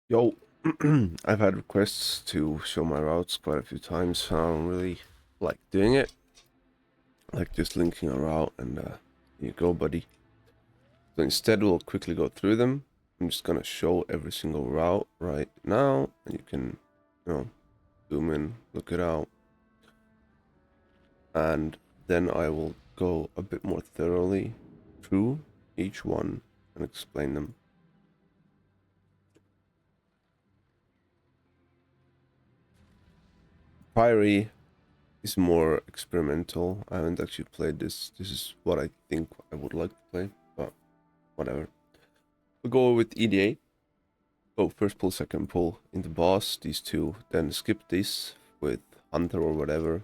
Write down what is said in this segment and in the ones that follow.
Yo, I've had requests to show my routes quite a few times. I don't really like doing it, like just linking a route and here you go, buddy. So instead, we'll quickly go through them. I'm just gonna show every single route right now, and you can, you know, zoom in, look it out, and then I will go a bit more thoroughly through each one and explain them. Pyre is more experimental. I haven't actually played this. This is what I think I would like to play, but whatever. We'll go with EDA. Go first pull, second pull into boss, these two. Then skip this with Hunter or whatever.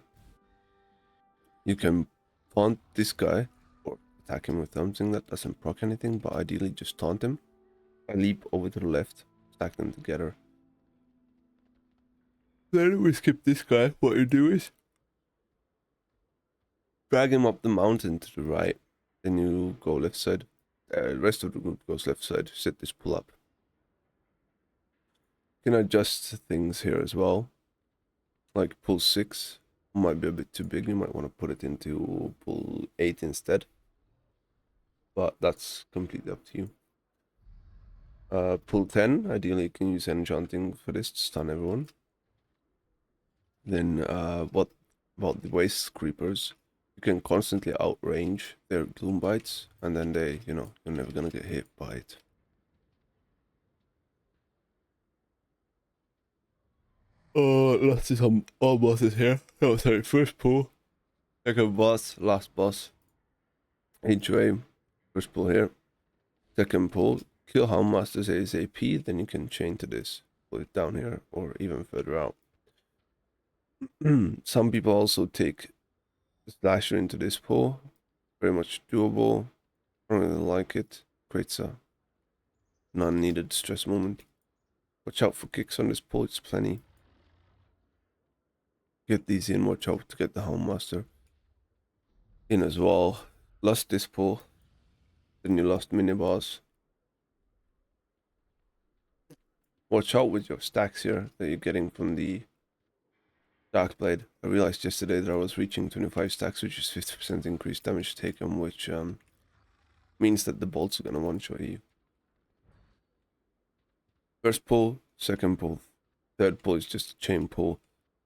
You can taunt this guy or attack him with something that doesn't proc anything, but ideally just taunt him. I leap over to the left, stack them together. Then we skip this guy. What you do is drag him up the mountain to the right. Then you go left side. The rest of the group goes left side. Set this pull up. You can adjust things here as well. Like pull 6 might be a bit too big. You might want to put it into pull 8 instead. But that's completely up to you. Pull 10. Ideally, you can use enchanting for this to stun everyone. Then what about the waste creepers? You can constantly outrange their gloom bites, and then they, you're never gonna get hit by it. Let's see some all bosses here. Oh, sorry, first pull, second boss, last boss. HOA, first pull here, second pull, kill Houndmasters ASAP, then you can chain to this, put it down here, or even further out. Some people also take Slasher into this pull, very much doable. I don't really like it. Creates a non-needed stress moment. Watch out for kicks on this pull, it's plenty. Get these in, watch out to get the Houndmaster in as well. Lost this pull, then you lost mini boss. Watch out with your stacks here that you're getting from the Darkblade. I realized yesterday that I was reaching 25 stacks, which is 50% increased damage taken, which means that the bolts are gonna one-shot you. First pull, second pull, third pull is just a chain pull.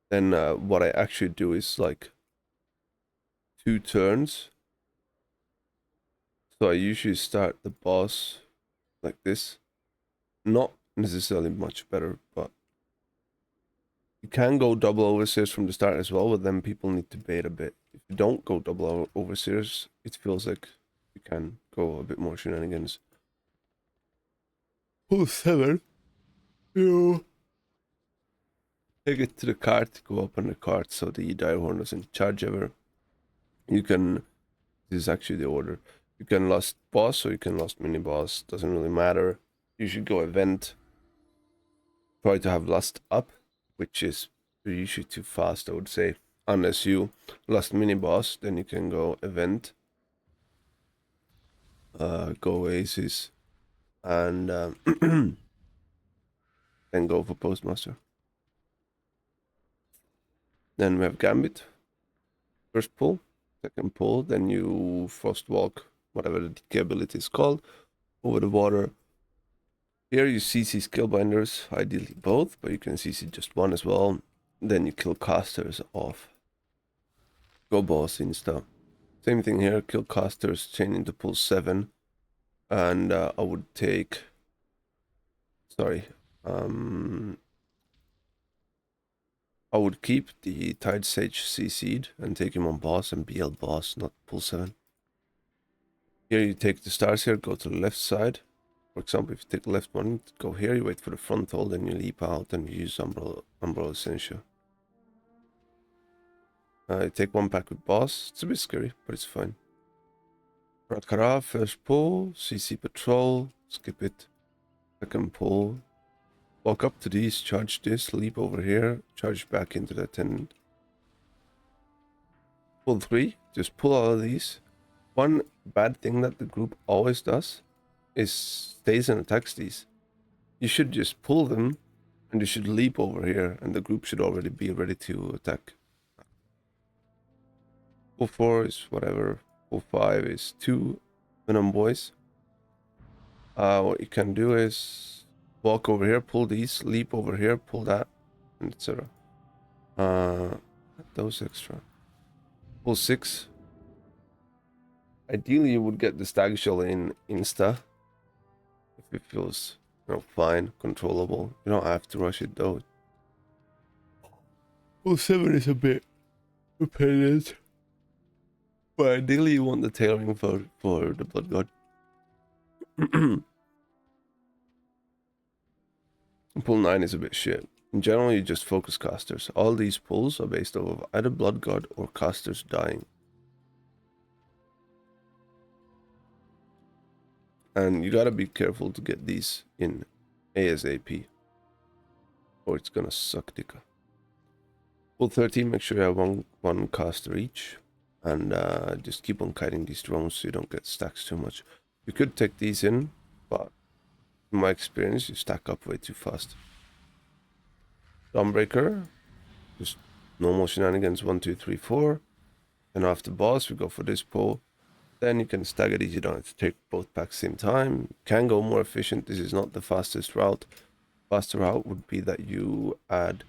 Then what I actually do is like 2 turns. So I usually start the boss like this. Not necessarily much better, but you can go double overseers from the start as well, but then people need to bait a bit. If you don't go double overseers, it feels like you can go a bit more shenanigans. Pull 7. You take it to the cart, go up on the cart so the Direhorn doesn't charge ever. You can, this is actually the order. You can lost boss or you can lost mini boss, doesn't really matter. You should go event. Try to have lust up, which is usually too fast, I would say. Unless you lost mini boss, then you can go event. Go Oasis, and then go for Postmaster. Then we have Gambit. First pull, second pull, then you Frostwalk, whatever the DK ability is called, over the water. Here you CC Skillbinders, ideally both, but you can CC just one as well. Then you kill casters off. Go boss insta. Same thing here, kill casters, chain into pull 7. And I would take, sorry, I would keep the Tide Sage CC'd and take him on boss and BL boss, not pull 7. Here you take the stars here, go to the left side. For example, if you take the left one, go here, you wait for the frontal, then you leap out and you use Umbrella Essential. You take one pack with boss. It's a bit scary, but it's fine. Radkara, first pull, CC patrol, skip it. Second pull, walk up to these, charge this, leap over here, charge back into that attendant. Pull 3, just pull all of these. One bad thing that the group always does is stays and attacks these. you should just pull them, and you should leap over here, and the group should already be ready to attack. 4-4 is whatever. 4-5 is 2 Venom boys. What you can do is walk over here, pull these, leap over here, pull that, and etc. Those extra. Pull 6. Ideally, you would get the Stag Shell in insta if it feels, fine, controllable. You don't have to rush it though. Pull 7 is a bit dependent. But ideally, you want the tailoring for the Blood God. Pull 9 is a bit shit. In general, you just focus casters. All these pulls are based off of either Blood God or casters dying. And you gotta be careful to get these in ASAP, or it's gonna suck dicka. Pull 13, make sure you have one caster each. And just keep on kiting these drones so you don't get stacks too much. You could take these in, but in my experience, you stack up way too fast. Dawnbreaker, just normal shenanigans, 1, 2, 3, 4. And after boss, we go for this pull. Then you can stagger these, you don't have to take both packs same time. Can go more efficient, this is not the fastest route. Faster route would be that you add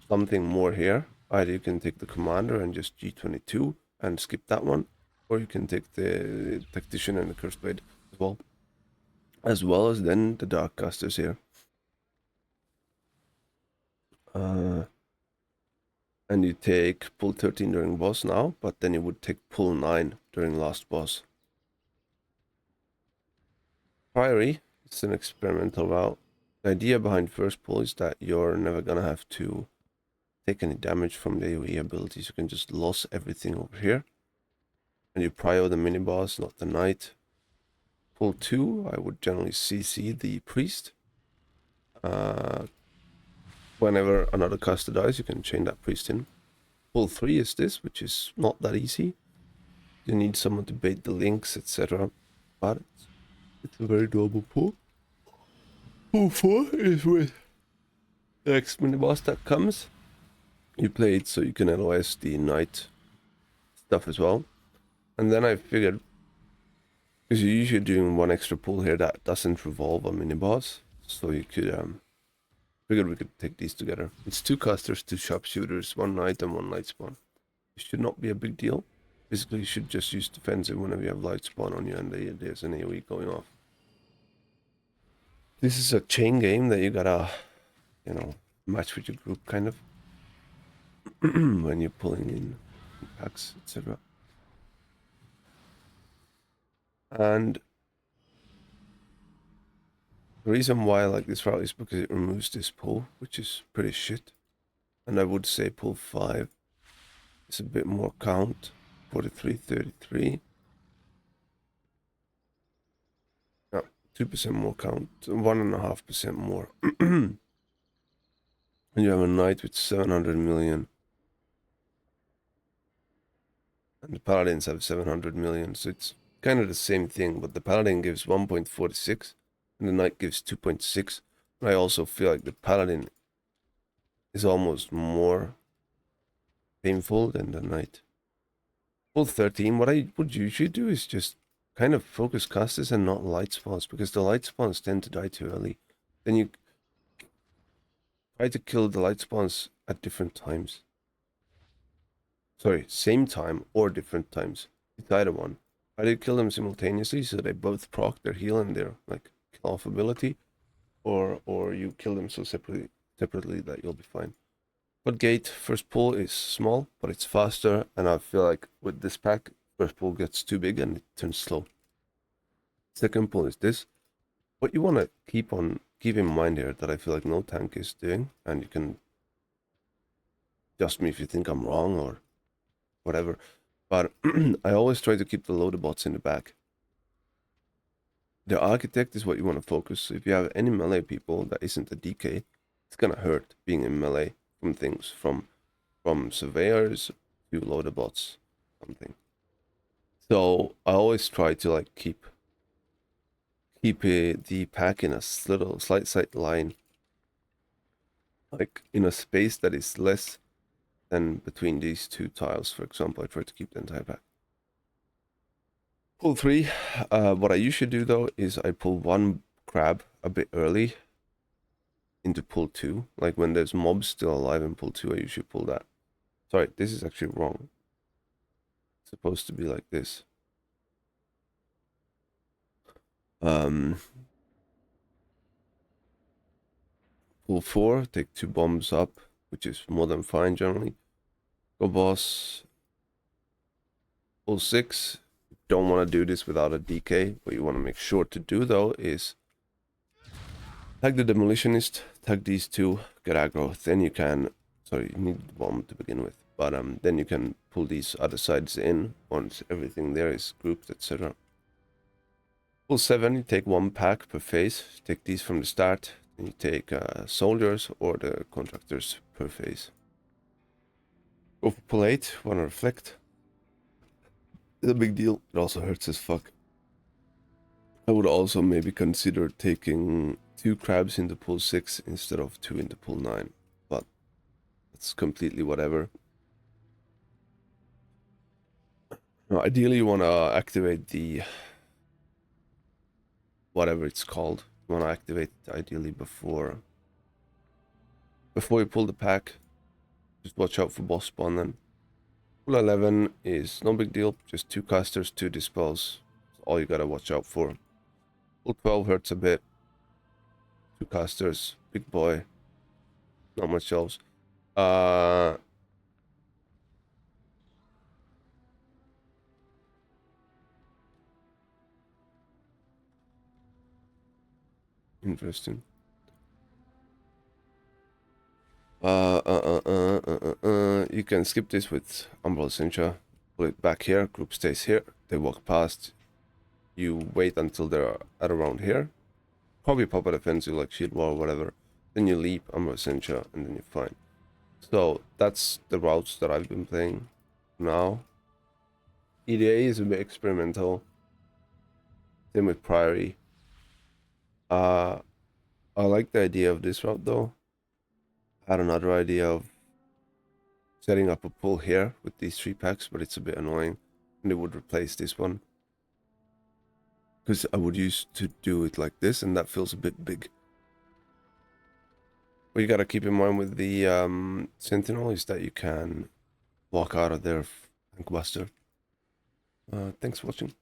something more here. Either you can take the commander and just G22 and skip that one, or you can take the tactician and the curse blade as well as then the dark casters here. And you take pull 13 during boss now, but then you would take pull 9 during last boss. Priory, it's an experimental route. The idea behind first pull is that you're never gonna have to take any damage from the AoE abilities. You can just lose everything over here. And you prio the mini boss, not the knight. Pull 2, I would generally CC the priest. Whenever another caster dies, you can chain that priest in. Pull 3 is this, which is not that easy. You need someone to bait the links, etc. But it's a very doable pull. Pull 4 is with the next mini boss that comes. You play it so you can LOS the knight stuff as well. And then I figured, because you're usually doing one extra pull here that doesn't revolve a mini boss, so you could figured we could take these together. It's 2 casters, 2 sharpshooters, 1 knight and 1 light spawn. It should not be a big deal. Basically, you should just use defensive whenever you have light spawn on you and there's an AoE going off. This is a chain game that you gotta, match with your group kind of when you're pulling in packs, etc. And the reason why I like this route is because it removes this pull, which is pretty shit. And I would say pull 5 is a bit more count. 43, 33. No, 2% more count. 1.5% more. And you have a knight with 700 million. And the paladins have 700 million. So it's kind of the same thing. But the paladin gives 1.46. And the knight gives 2.6. And I also feel like the paladin is almost more painful than the knight. Pull 13, what I would usually do is just kind of focus casters and not light spawns, because the light spawns tend to die too early. Then you try to kill the light spawns at different times. Sorry, same time or different times. It's either one. Either you kill them simultaneously so they both proc their heal and their kill off ability, or you kill them so separately that you'll be fine. But gate, first pull is small, but it's faster, and I feel like with this pack, first pull gets too big and it turns slow. Second pull is this. What you want to keep in mind here that I feel like no tank is doing, and you can adjust me if you think I'm wrong or whatever, but I always try to keep the loader bots in the back. The architect is what you want to focus. So if you have any melee people that isn't a DK, it's gonna hurt being in melee from things from surveyors to loader bots, something. So I always try to keep keep the pack in a little slight line, like in a space that is less than between these two tiles. For example, I try to keep the entire pack. Pull 3. What I usually do though is I pull one crab a bit early into pull 2. Like when there's mobs still alive in pull 2, I usually pull that. Sorry, this is actually wrong. It's supposed to be like this. Pull 4, take 2 bombs up, which is more than fine generally. Go boss. Pull 6. Don't want to do this without a DK. What you want to make sure to do though is tag the demolitionist, tag these two, get aggro. Then you can, sorry, you need the bomb to begin with, but then you can pull these other sides in once everything there is grouped, etc. Pull 7, you take 1 pack per phase. Take these from the start. Then you take soldiers or the contractors per phase. Go for pull 8, want to reflect. It's a big deal. It also hurts as fuck. I would also maybe consider taking 2 crabs into pull 6 instead of 2 into pull 9. But it's completely whatever. Now, ideally you want to activate the whatever it's called. You want to activate it ideally before you pull the pack. Just watch out for boss spawn then. Pull 11 is no big deal. Just 2 casters, 2 dispels. That's all you gotta watch out for. Pull 12 hurts a bit. 2 casters, big boy. Not much else. Interesting. You can skip this with Umbral Cincha. Pull it back here. Group stays here. They walk past. You wait until they're at around here. Probably pop a defensive like Shield Wall or whatever. Then you leap Umbral Cincha and then you're fine. So that's the routes that I've been playing now. EDA is a bit experimental. Same with Priory. I like the idea of this route though. I had another idea of setting up a pull here with these 3 packs, but it's a bit annoying. And it would replace this one. Because I would used to do it like this, and that feels a bit big. What you gotta keep in mind with the Sentinel is that you can walk out of there Tankbuster. Thanks for watching.